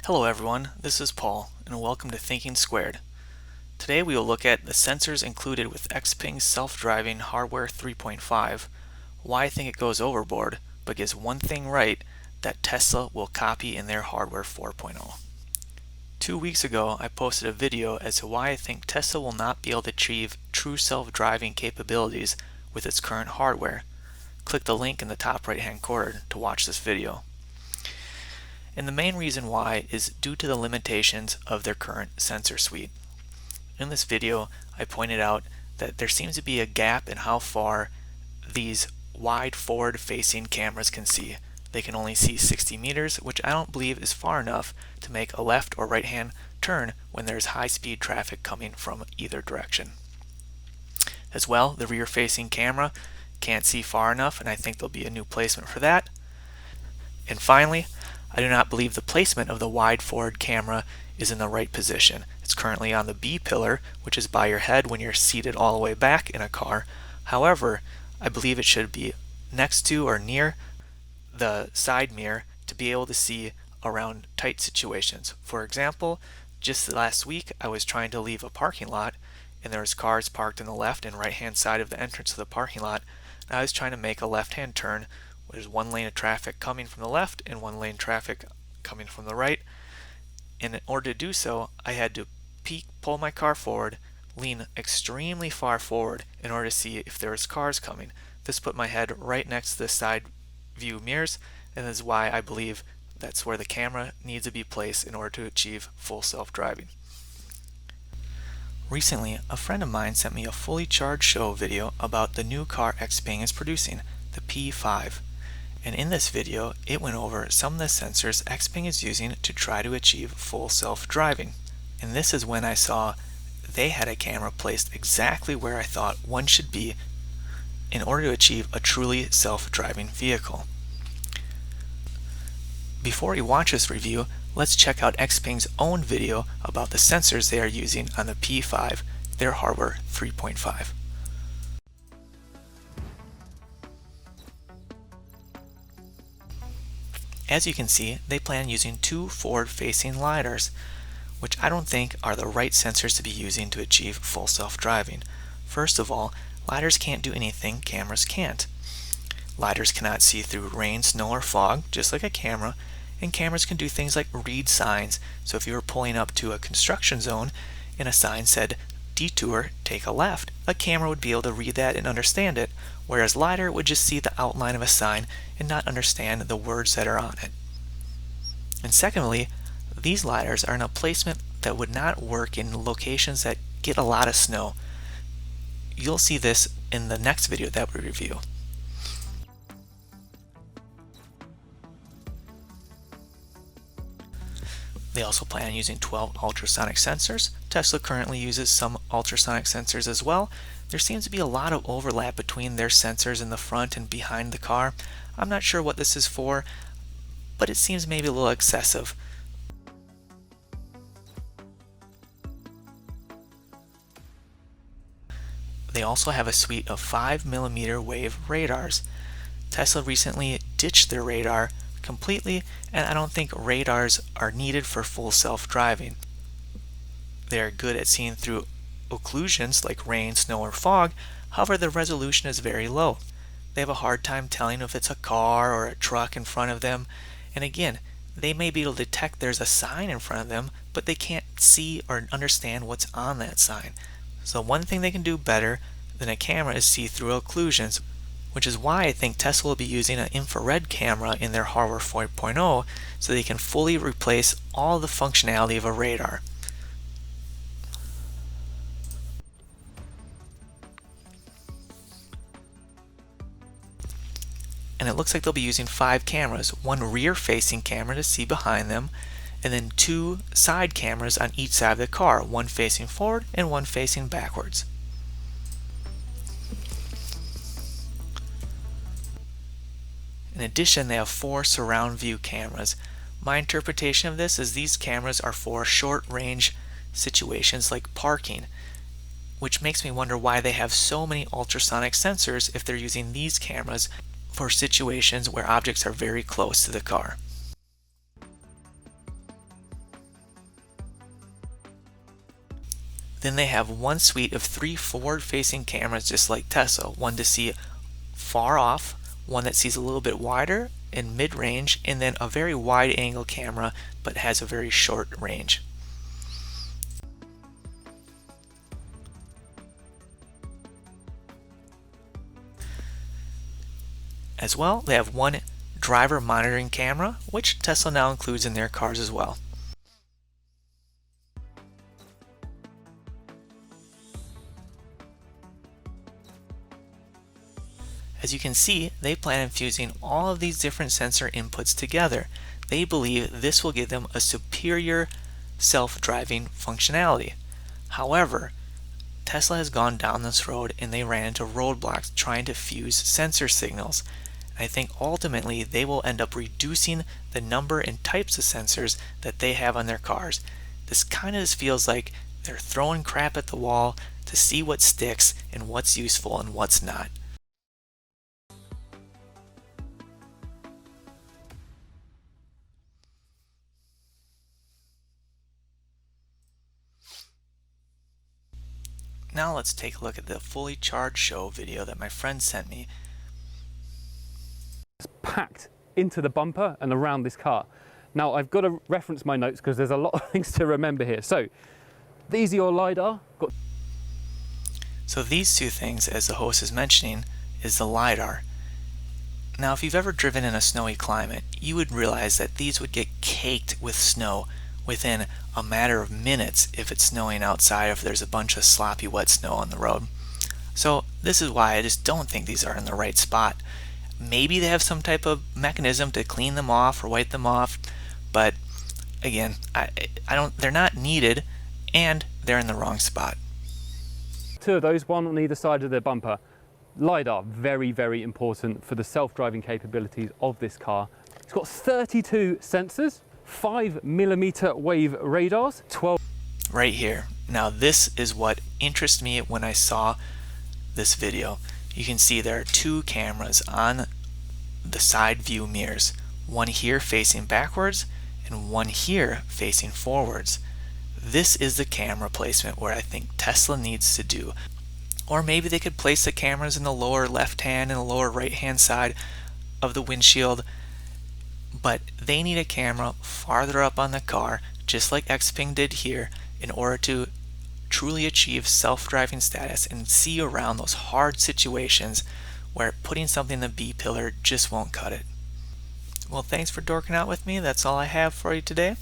Hello everyone, this is Paul, and welcome to Thinking Squared. Today we will look at the sensors included with Xpeng's self-driving hardware 3.5, why I think it goes overboard, but gets one thing right that Tesla will copy in their hardware 4.0. 2 weeks ago I posted a video as to why I think Tesla will not be able to achieve true self-driving capabilities with its current hardware. Click the link in the top right hand corner to watch this video. And the main reason why is due to the limitations of their current sensor suite. In this video, I pointed out that there seems to be a gap in how far these wide forward-facing cameras can see. They can only see 60 meters, which I don't believe is far enough to make a left or right-hand turn when there's high-speed traffic coming from either direction. As well, the rear-facing camera can't see far enough, and I think there'll be a new placement for that. And finally, I do not believe the placement of the wide forward camera is in the right position. It's currently on the B pillar, which is by your head when you're seated all the way back in a car. However, I believe it should be next to or near the side mirror to be able to see around tight situations. For example, just last week I was trying to leave a parking lot and there was cars parked on the left and right hand side of the entrance of the parking lot. And I was trying to make a left hand turn. There's one lane of traffic coming from the left and one lane of traffic coming from the right. And in order to do so, I had to pull my car forward, lean extremely far forward in order to see if there was cars coming. This put my head right next to the side view mirrors, and this is why I believe that's where the camera needs to be placed in order to achieve full self-driving. Recently, a friend of mine sent me a fully charged show video about the new car Xpeng is producing, the P5. And in this video, it went over some of the sensors Xpeng is using to try to achieve full self-driving. And this is when I saw they had a camera placed exactly where I thought one should be in order to achieve a truly self-driving vehicle. Before we watch this review, let's check out Xpeng's own video about the sensors they are using on the P5, their hardware 3.5. As you can see, they plan on using two forward-facing lidars, which I don't think are the right sensors to be using to achieve full self-driving. First of all, lidars can't do anything cameras can't. Lidars cannot see through rain, snow, or fog, just like a camera, and cameras can do things like read signs. So if you were pulling up to a construction zone and a sign said, "Detour, take a left," a camera would be able to read that and understand it, whereas lidar would just see the outline of a sign and not understand the words that are on it. And secondly, these lidars are in a placement that would not work in locations that get a lot of snow. You'll see this in the next video that we review. They also plan on using 12 ultrasonic sensors. Tesla currently uses some ultrasonic sensors as well. There seems to be a lot of overlap between their sensors in the front and behind the car. I'm not sure what this is for, but it seems maybe a little excessive. They also have a suite of 5mm wave radars. Tesla recently ditched their radar completely, and I don't think radars are needed for full self-driving. They are good at seeing through occlusions like rain, snow, or fog. However, the resolution is very low. They have a hard time telling if it's a car or a truck in front of them. And again, they may be able to detect there's a sign in front of them, but they can't see or understand what's on that sign. So one thing they can do better than a camera is see through occlusions, which is why I think Tesla will be using an infrared camera in their hardware 4.0 so they can fully replace all the functionality of a radar. And it looks like they'll be using 5 cameras, one rear-facing camera to see behind them, and then 2 side cameras on each side of the car, one facing forward and one facing backwards. In addition, they have 4 surround view cameras. My interpretation of this is these cameras are for short-range situations like parking, which makes me wonder why they have so many ultrasonic sensors if they're using these cameras for situations where objects are very close to the car. Then they have one suite of 3 forward-facing cameras just like Tesla, one to see far off, one that sees a little bit wider in mid-range, and then a very wide angle camera but has a very short range. As well, they have one driver monitoring camera, which Tesla now includes in their cars as well. As you can see, they plan on fusing all of these different sensor inputs together. They believe this will give them a superior self-driving functionality. However, Tesla has gone down this road and they ran into roadblocks trying to fuse sensor signals. I think ultimately they will end up reducing the number and types of sensors that they have on their cars. This kind of just feels like they're throwing crap at the wall to see what sticks and what's useful and what's not. Now let's take a look at the fully charged show video that my friend sent me. It's packed into the bumper and around this car. Now I've got to reference my notes because there's a lot of things to remember here. So these are your LiDAR. So these two things, as the host is mentioning, is the LiDAR. Now if you've ever driven in a snowy climate, you would realize that these would get caked with snow within a matter of minutes if it's snowing outside, if there's a bunch of sloppy wet snow on the road. So this is why I just don't think these are in the right spot. Maybe they have some type of mechanism to clean them off or wipe them off, but again, they're not needed and they're in the wrong spot. 2 of those, one on either side of the bumper. LiDAR, very, very important for the self-driving capabilities of this car. It's got 32 sensors, 5mm wave radars, 12. Right here. Now this is what interests me when I saw this video. You can see there are 2 cameras on the side view mirrors. One here facing backwards and one here facing forwards. This is the camera placement where I think Tesla needs to do. Or maybe they could place the cameras in the lower left hand and the lower right hand side of the windshield. But they need a camera farther up on the car, just like Xpeng did here, in order to truly achieve self-driving status and see around those hard situations where putting something in the B pillar just won't cut it. Well, thanks for dorking out with me. That's all I have for you today.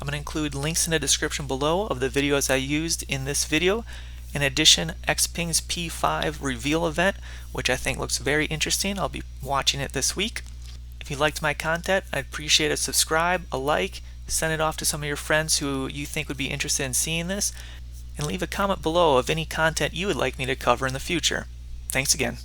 I'm going to include links in the description below of the videos I used in this video. In addition, Xpeng's P5 reveal event, which I think looks very interesting. I'll be watching it this week. If you liked my content, I'd appreciate a subscribe, a like, send it off to some of your friends who you think would be interested in seeing this, and leave a comment below of any content you would like me to cover in the future. Thanks again.